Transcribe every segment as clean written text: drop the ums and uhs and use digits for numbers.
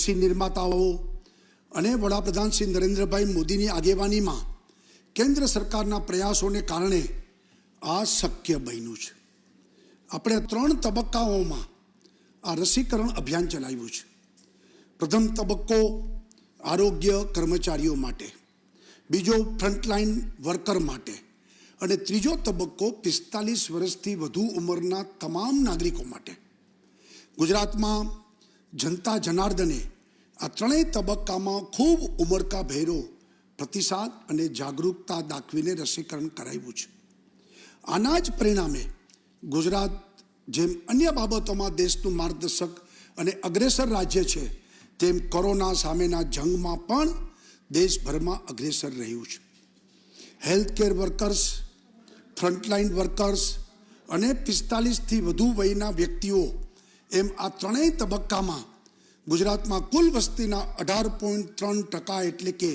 રસી નિર્માતાઓ અને વડાપ્રધાન શ્રી નરેન્દ્રભાઈ મોદીની આગેવાનીમાં કેન્દ્ર સરકારના પ્રયાસોને કારણે આ શક્ય બન્યું છે. આપણે 3 તબક્કાઓમાં આ રસીકરણ અભિયાન ચલાવ્યું છે. પ્રથમ તબક્કો આરોગ્ય કર્મચારીઓ માટે, બીજો ફ્રન્ટલાઇન વર્કર માટે અને ત્રીજો તબક્કો 45 વર્ષથી વધુ ઉંમરના તમામ નાગરિકો માટે. ગુજરાતમાં જનતા જનાર્દને આ 3 તબક્કામાં ખૂબ ઉમળકાભેરો પ્રતિસાદ અને જાગૃતતા દાખવીને રસીકરણ કરાવ્યું છે. આના જ પરિણામે ગુજરાત જેમ અન્ય બાબતોમાં દેશનું માર્ગદર્શક અને અગ્રેસર રાજ્ય છે, તેમ કોરોના સામેના જંગમાં પણ દેશભરમાં અગ્રેસર રહ્યું છે. હેલ્થકેર વર્કર્સ, ફ્રન્ટલાઇન વર્કર્સ અને 45થી વધુ વયના વ્યક્તિઓ એમ આ 3 તબક્કામાં ગુજરાતમાં કુલ વસ્તીના 18.3% એટલે કે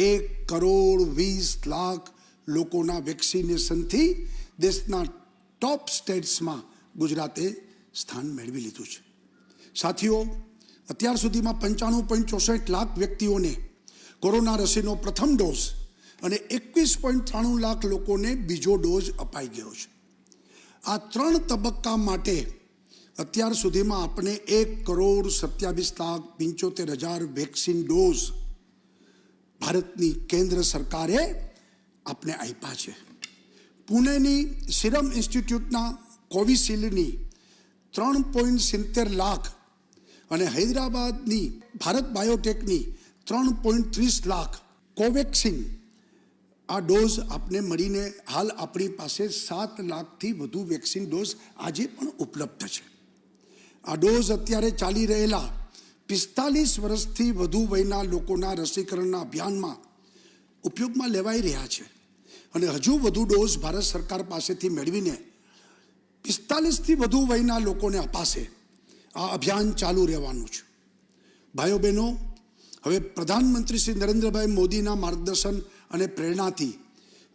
1,20,00,000 લોકોના વેક્સિનેશનથી દેશના ટોપ સ્ટેટ્સમાં ગુજરાતે સ્થાન મેળવી લીધું છે. સાથીઓ, અત્યાર સુધીમાં 95.64 લાખ વ્યક્તિઓને કોરોના રસીનો પ્રથમ ડોઝ અને 21.93 લાખ લોકોને બીજો ડોઝ અપાઈ ગયો છે. આ 3 તબક્કા માટે અત્યાર સુધીમાં આપણે 1,27,75,000 વેક્સિન ડોઝ ભારતની કેન્દ્ર સરકારે આપણે આપ્યા છે. પુણેની સિરમ ઇન્સ્ટિટ્યૂટના કોવિશિલ્ડની 3.70 લાખ અને હૈદરાબાદની ભારત બાયોટેકની 3.30 લાખ કોવેક્સિન આ ડોઝ આપને મળીને હાલ આપણી પાસે 7 લાખથી વધુ વેક્સિન ડોઝ આજે પણ ઉપલબ્ધ છે. આ ડોઝ અત્યારે ચાલી રહેલા 45 વર્ષથી વધુ વયના લોકોના રસીકરણના અભિયાનમાં ઉપયોગમાં લેવાઈ રહ્યા છે અને હજુ વધુ ડોઝ ભારત સરકાર પાસેથી મેળવીને 45થી વધુ વયના લોકોને અપાશે. આ અભિયાન ચાલુ રહેવાનું છે. ભાઈઓ બહેનો, હવે પ્રધાનમંત્રી શ્રી નરેન્દ્રભાઈ મોદીના માર્ગદર્શન અને પ્રેરણાથી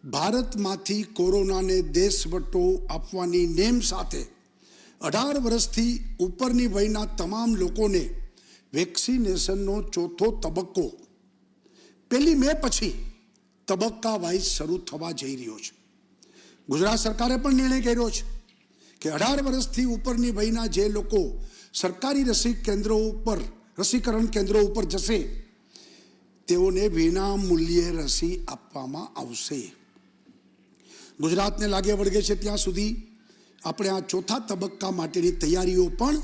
ભારતમાંથી કોરોનાને દેશવટો આપવાની નેમ સાથે 18 વર્ષથી ઉપરની વયના તમામ લોકોને વેક્સિનેશનનો ચોથો તબક્કો 1 મે પછી તબક્કા વાઇઝ શરૂ થવા જઈ રહ્યો છે. ગુજરાત સરકારે પણ નિર્ણય કર્યો છે કે 18 વર્ષથી ઉપરની વયના જે લોકો સરકારી રસીકરણ કેન્દ્રો ઉપર જશે તેઓને વિના મૂલ્યે રસી આપવામાં આવશે. ગુજરાતને લાગે વળગે છે ત્યાં સુધી આપણે આ ચોથા તબક્કા માટેની તૈયારીઓ પણ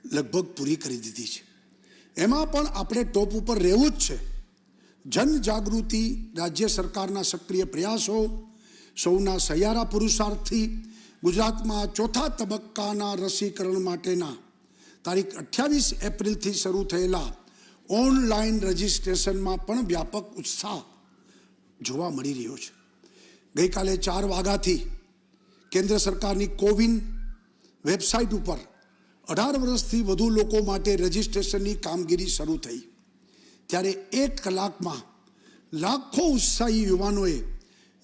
લગભગ પૂરી કરી દીધી છે. એમાં પણ આપણે ટોપ ઉપર રહેવું જ છે. જનજાગૃતિ, રાજ્ય સરકારના સક્રિય પ્રયાસો, સૌના સહિયારા પુરુષાર્થથી ગુજરાતમાં ચોથા તબક્કાના રસીકરણ માટેના તારીખ 28 એપ્રિલથી શરૂ થયેલા ઓનલાઈન રજિસ્ટ્રેશનમાં પણ વ્યાપક ઉત્સાહ જોવા મળી રહ્યો છે. ગઈકાલે 4 વાગ્યાથી કેન્દ્ર સરકારની કોવિન વેબસાઇટ ઉપર 18 વર્ષથી વધુ લોકો માટે રજિસ્ટ્રેશનની કામગીરી શરૂ થઈ. ત્યારે 1 કલાકમાં લાખો ઉત્સાહી યુવાનોએ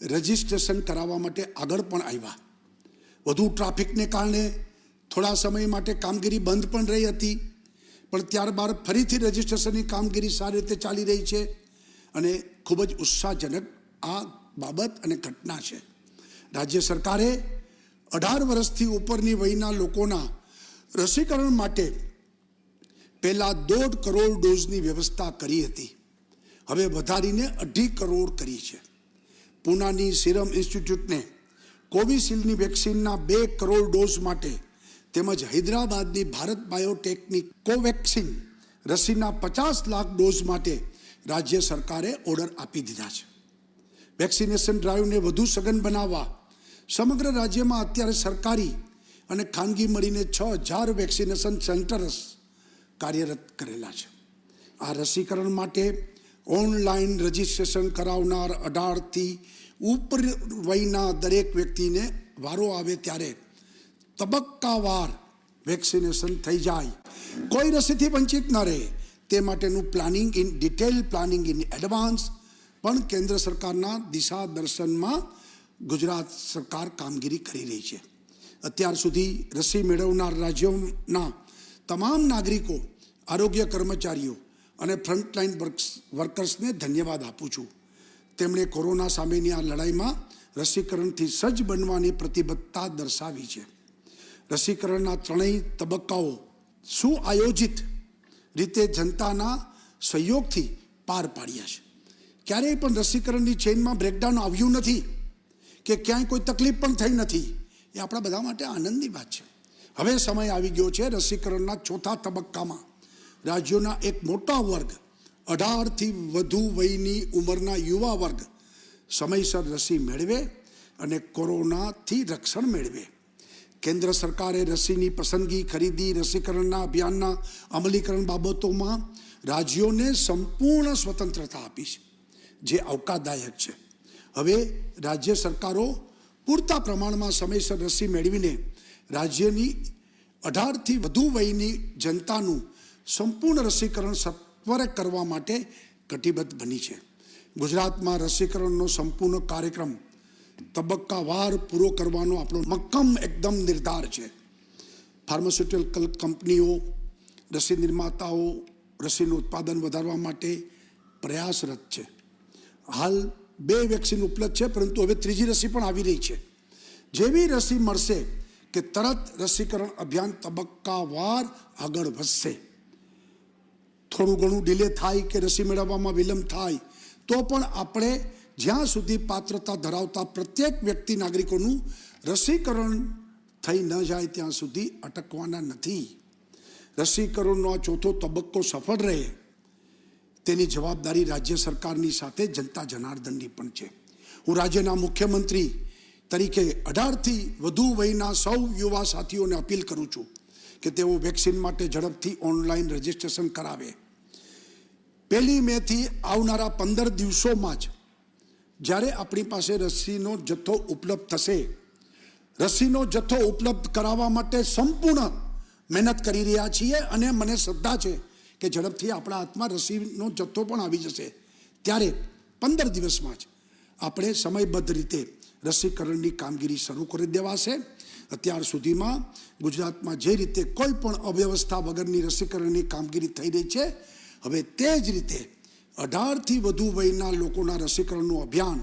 રજિસ્ટ્રેશન કરાવવા માટે આગળ પણ આવ્યા. વધુ ટ્રાફિકને કારણે થોડા સમય માટે કામગીરી બંધ પણ રહી હતી, પણ ત્યારબાદ ફરીથી રજિસ્ટ્રેશનની કામગીરી સારી રીતે ચાલી રહી છે અને ખૂબ જ ઉત્સાહજનક આ બાબત અને ઘટના છે. રાજ્ય સરકારે 18 વર્ષથી ઉપરની વયના લોકોના રસીકરણ માટે પહેલાં 1.5 કરોડ ડોઝની વ્યવસ્થા કરી હતી. હવે વધારીને 2.5 કરોડ કરી છે. પૂનાની સિરમ ઇન્સ્ટિટ્યૂટને કોવિશિલ્ડની વેક્સિનના 2 કરોડ ડોઝ માટે તેમજ હૈદરાબાદની ભારત બાયોટેકની કોવેક્સિન રસીના 50 લાખ ડોઝ માટે રાજ્ય સરકારે ઓર્ડર આપી દીધા છે. વેક્સિનેશન ડ્રાઈવને વધુ સઘન બનાવવા સમગ્ર રાજ્યમાં અત્યારે સરકારી અને ખાનગી મળીને 6,000 વેક્સિનેશન સેન્ટર્સ કાર્યરત કરેલા છે. આ રસીકરણ માટે ઓનલાઈન રજિસ્ટ્રેશન કરાવનાર 18થી ઉપર વયના દરેક વ્યક્તિને વારો આવે ત્યારે તબક્કાવાર વેક્સિનેશન થઈ જાય, કોઈ રસીથી વંચિત ન રહે તે માટેનું ડિટેલ પ્લાનિંગ ઇન એડવાન્સ પણ કેન્દ્ર સરકારના દિશા દર્શનમાં ગુજરાત સરકાર કામગીરી કરી રહી છે. અત્યાર સુધી રસી મેળવનાર રાજ્યોના તમામ નાગરિકો આરોગ્ય કર્મચારીઓ અને ફ્રન્ટલાઇન વર્કર્સને ધન્યવાદ આપું છું. તેમણે કોરોના સામેની આ લડાઈમાં રસીકરણથી સજ્જ બનવાની પ્રતિબદ્ધતા દર્શાવી છે. રસીકરણના ત્રણેય તબક્કાઓ સુઆયોજિત રીતે જનતાના સહયોગથી પાર પાડ્યા છે. ક્યારેય પણ રસીકરણની ચેઇનમાં બ્રેકડાઉન આવ્યું નથી કે ક્યાંય કોઈ તકલીફ પણ થઈ નથી. એ આપણા બધા માટે આનંદની વાત છે. હવે સમય આવી ગયો છે રસીકરણના ચોથા તબક્કામાં રાજ્યોના એક મોટા વર્ગ 18થી વધુ વયની ઉંમરના યુવા વર્ગ સમયસર રસી મેળવે અને કોરોનાથી રક્ષણ મેળવે. કેન્દ્ર સરકારે રસીની પસંદગી, ખરીદી, રસીકરણના અભિયાનના અમલીકરણ બાબતોમાં રાજ્યોને સંપૂર્ણ સ્વતંત્રતા આપી છે, જે આવકારદાયક છે. હવે રાજ્ય સરકારો પૂરતા પ્રમાણમાં સમયસર રસી મેળવીને રાજ્યની 18થી વધુ વયની જનતાનું સંપૂર્ણ રસીકરણ સત્વરે કરવા માટે કટિબદ્ધ બની છે. ગુજરાતમાં રસીકરણનો સંપૂર્ણ કાર્યક્રમ તબક્કાવાર પૂરો કરવાનો આપણો મક્કમ એકદમ નિર્ધાર છે. ફાર્માસ્યુટિકલ કંપનીઓ, રસી નિર્માતાઓ રસીનું ઉત્પાદન વધારવા માટે પ્રયાસરત છે. હાલ 2 વેક્સિન ઉપલબ્ધ છે, પરંતુ હવે ત્રીજી રસી પણ આવી રહી છે. જેવી રસી મળશે કે તરત રસીકરણ અભિયાન તબક્કાવાર આગળ વધશે. થોડું ઘણું ડિલે થાય કે રસી મેળવવામાં વિલંબ થાય તો પણ આપણે જ્યાં સુધી પાત્રતા ધરાવતા પ્રત્યેક વ્યક્તિ નાગરિકોનું રસીકરણ થઈ ન જાય ત્યાં સુધી અટકવાના નથી. રસીકરણનો આ ચોથો તબક્કો સફળ રહે તેની જવાબદારી રાજ્ય સરકારની સાથે જનતા જનાર્દનની પણ છે. હું રાજ્યના મુખ્યમંત્રી તરીકે 18થી વધુ વયના સૌ યુવા સાથીઓને અપીલ કરું છું કે તેઓ વેક્સિન માટે ઝડપથી ઓનલાઈન રજીસ્ટ્રેશન કરાવે. 1 મેથી આવનારા 15 દિવસોમાં જ જ્યારે આપણી પાસે રસીનો જથ્થો ઉપલબ્ધ થશે, રસીનો જથ્થો ઉપલબ્ધ કરાવવા માટે સંપૂર્ણ મહેનત કરી રહ્યા છીએ અને મને શ્રદ્ધા છે કે ઝડપથી આપણા હાથમાં રસીનો જથ્થો પણ આવી જશે. ત્યારે 15 દિવસમાં જ આપણે સમયબદ્ધ રીતે રસીકરણની કામગીરી શરૂ કરી દેવાશે. અત્યાર સુધીમાં ગુજરાતમાં જે રીતે કોઈ પણ અવ્યવસ્થા વગરની રસીકરણની કામગીરી થઈ રહી છે, હવે તે જ રીતે 18થી વધુ વયના લોકોના રસીકરણનું અભિયાન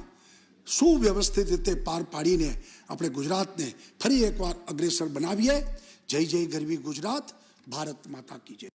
સુવ્યવસ્થિત રીતે પાર પાડીને આપણે ગુજરાતને ફરી એકવાર અગ્રેસર બનાવીએ. જય જય ગરવી ગુજરાત. ભારત માતા કી જય.